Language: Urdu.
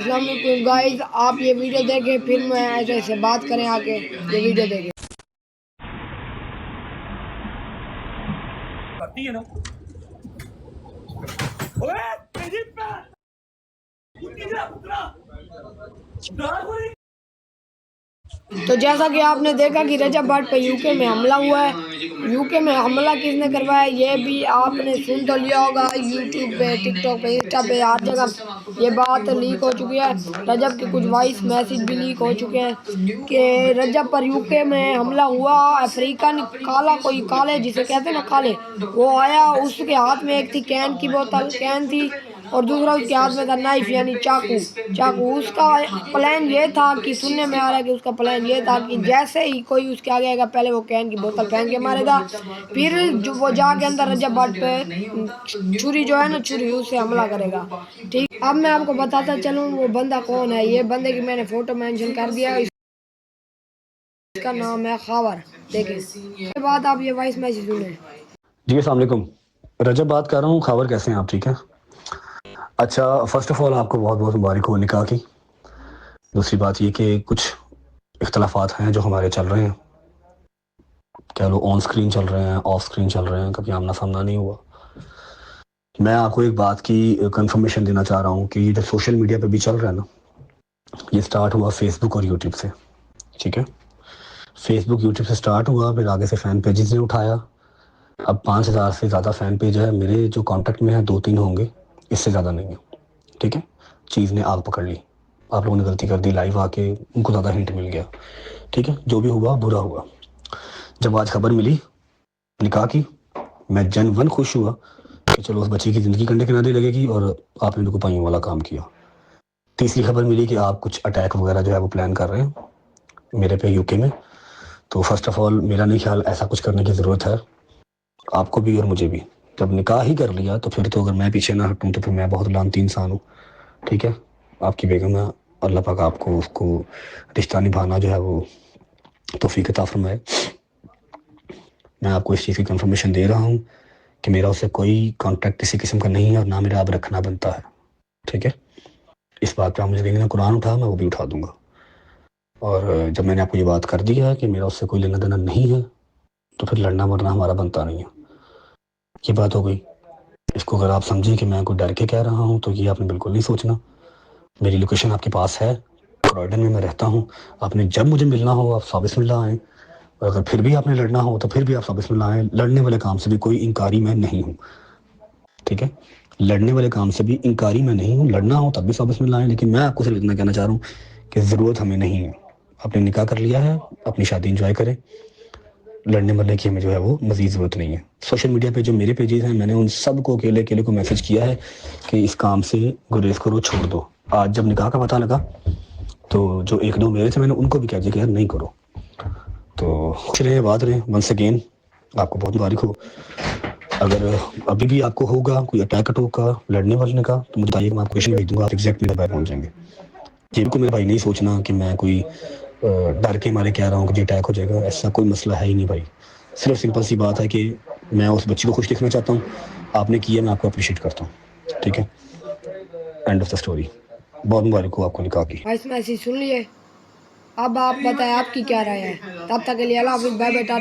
السلام علیکم گائز، آپ یہ ویڈیو دیکھیں پھر میں ایسے بات کریں آگے. یہ ویڈیو دیکھیں. تو جیسا کہ آپ نے دیکھا کہ رجب بھٹ پہ یو کے میں حملہ ہوا ہے. یو کے میں حملہ کس نے کروایا یہ بھی آپ نے سن تو لیا ہوگا. یوٹیوب پہ، ٹک ٹاک پہ، انسٹا پہ، ہر جگہ یہ بات لیک ہو چکی ہے. رجب کے کچھ وائس میسیج بھی لیک ہو چکے ہیں کہ رجب پر یو کے میں حملہ ہوا. افریقن کالا، کوئی کالے جسے کہتے ہیں نا کالے، وہ آیا. اس کے ہاتھ میں ایک تھی کین کی بوتل، کین تھی، اور دوسرا اس کے ہاتھ میں تھا نائف یعنی چاقو. اس کا پلان یہ تھا کہ سننے میں آ رہا ہے کہ اس کا پلان یہ تھا کہ جیسے ہی کوئی اس کے آگے آئے گا پہلے وہ کین کی بوتل پھینک کے مارے گا، پھر وہ جا کے اندر رجب بھٹ پہ چھری جو ہے نا، چھری اس سے حملہ کرے گا. ٹھیک، اب میں آپ کو بتاتا چلوں وہ بندہ کون ہے. یہ بندے کی میں نے فوٹو مینشن کر دیا، اس کا نام ہے خاور. دیکھیں اس کے بعد آپ یہ وائس میسیج سنیں. جی السلام علیکم، رجب بات کر رہا ہوں. خاور کیسے ہیں آپ؟ ٹھیک ہے. اچھا، فرسٹ آف آل آپ کو بہت بہت مبارک ہو نکاح کی. دوسری بات یہ کہ کچھ اختلافات ہیں جو ہمارے چل رہے ہیں، کیا لو آن سکرین چل رہے ہیں، آف سکرین چل رہے ہیں، کبھی آمنا سامنا نہیں ہوا. میں آپ کو ایک بات کی کنفرمیشن دینا چاہ رہا ہوں کہ یہ جو سوشل میڈیا پہ بھی چل رہا ہے نا، یہ سٹارٹ ہوا فیس بک اور یوٹیوب سے. ٹھیک ہے، فیس بک یوٹیوب سے سٹارٹ ہوا، پھر آگے سے فین پیجز نے اٹھایا. اب 5,000 سے زیادہ فین پیج ہے میرے جو کانٹیکٹ میں ہیں، 2-3 ہوں گے، اس سے زیادہ نہیں ہے. ٹھیک ہے، چیز نے آگ پکڑ لی. آپ لوگوں نے غلطی کر دی، لائیو آ کے ان کو زیادہ ہنٹ مل گیا. ٹھیک ہے، جو بھی ہوا برا ہوا. جب آج خبر ملی نکاح کی، میں جن خوش ہوا کہ چلو اس بچی کی زندگی کنڈے کنارے لگے گی، اور آپ نے ان کو پائیوں والا کام کیا. تیسری خبر ملی کہ آپ کچھ اٹیک وغیرہ جو ہے وہ پلان کر رہے ہیں میرے پہ یو کے میں. تو فرسٹ آف آل میرا نہیں خیال ایسا کچھ کرنے کی ضرورت ہے، آپ کو بھی اور مجھے بھی. جب نکاح ہی کر لیا تو پھر تو اگر میں پیچھے نہ ہٹوں تو پھر میں بہت لعنتی انسان ہوں. ٹھیک ہے، آپ کی بیگم ہے، اللہ پاک آپ کو اس کو رشتہ نبھانا جو ہے وہ توفیق عطا فرمائے. میں آپ کو اس چیز کی کنفرمیشن دے رہا ہوں کہ میرا اس سے کوئی کانٹیکٹ کسی قسم کا نہیں ہے، اور نہ میرا اب رکھنا بنتا ہے. ٹھیک ہے، اس بات پہ آپ مجھے دیکھنا قرآن اٹھا، میں وہ بھی اٹھا دوں گا. اور جب میں نے آپ کو یہ بات کر دی ہے کہ میرا اس سے کوئی لینا دینا نہیں ہے، تو پھر لڑنا مرنا ہمارا بنتا نہیں ہے. یہ بات ہو گئی. اس کو اگر آپ سمجھیں کہ میں کوئی ڈر کے کہہ رہا ہوں تو یہ آپ نے بالکل نہیں سوچنا. میری لوکیشن آپ کے پاس ہے، کرائڈن میں رہتا ہوں. آپ نے جب مجھے ملنا ہو آپ صاحب بسم اللہ آئیں، اور اگر پھر بھی آپ نے لڑنا ہو تو پھر بھی آپ صاحب بسم اللہ آئیں. لڑنے والے کام سے بھی کوئی انکاری میں نہیں ہوں. ٹھیک ہے، لڑنے والے کام سے بھی انکاری میں نہیں ہوں. لڑنا ہو تب بھی صاحب بسم اللہ آئیں. لیکن میں آپ کو صرف اتنا کہنا چاہ رہا ہوں کہ ضرورت ہمیں نہیں ہے. آپ نے نکاح کر لیا ہے، اپنی شادی انجوائے کریں. لڑنے مرنے کی ہمیں جو ہے وہ مزید ضرورت نہیں ہے. سوشل میڈیا پہ جو میرے پیجز ہیں، میں نے ان سب کو اکیلے کو میسج کیا ہے کہ اس کام سے گریز کرو، چھوڑ دو. آج جب نکاح کا پتہ لگا تو جو 1-2 میرے تھے، میں نے ان کو بھی کہہ دیا کہ یار نہیں کرو. تو خوش رہیں، بات رہیں. ونس اگین آپ کو بہت مبارک ہو. اگر ابھی بھی آپ کو ہوگا کوئی اٹیک اٹوک کا، لڑنے والنے کا، تو مجھے بتائیے، میں آپ کو کوشچن بھیج دوں گا، آپ ایگزیکٹ میرے پاس پہنچ جائیں گے. یہ بھی میرے بھائی نہیں سوچنا کہ میں کوئی ڈر کے مارے کہہ رہا ہوں کہ جی اٹیک ہو جائے گا. ایسا کوئی مسئلہ ہے ہی نہیں بھائی. صرف سمپل سی بات ہے کہ میں اس بچی کو خوش دیکھنا چاہتا ہوں. آپ نے کیا، میں آپ کو اپریشیٹ کرتا ہوں. ٹھیک ہے، اینڈ آف دا اسٹوری. بہت مبارک ہو آپ کو نکاح کی. وائس میسیج سن لیے. اب آپ بتائیں آپ کی کیا رائے ہے. تب تک کے لیے اللہ حافظ، بائے بیٹا.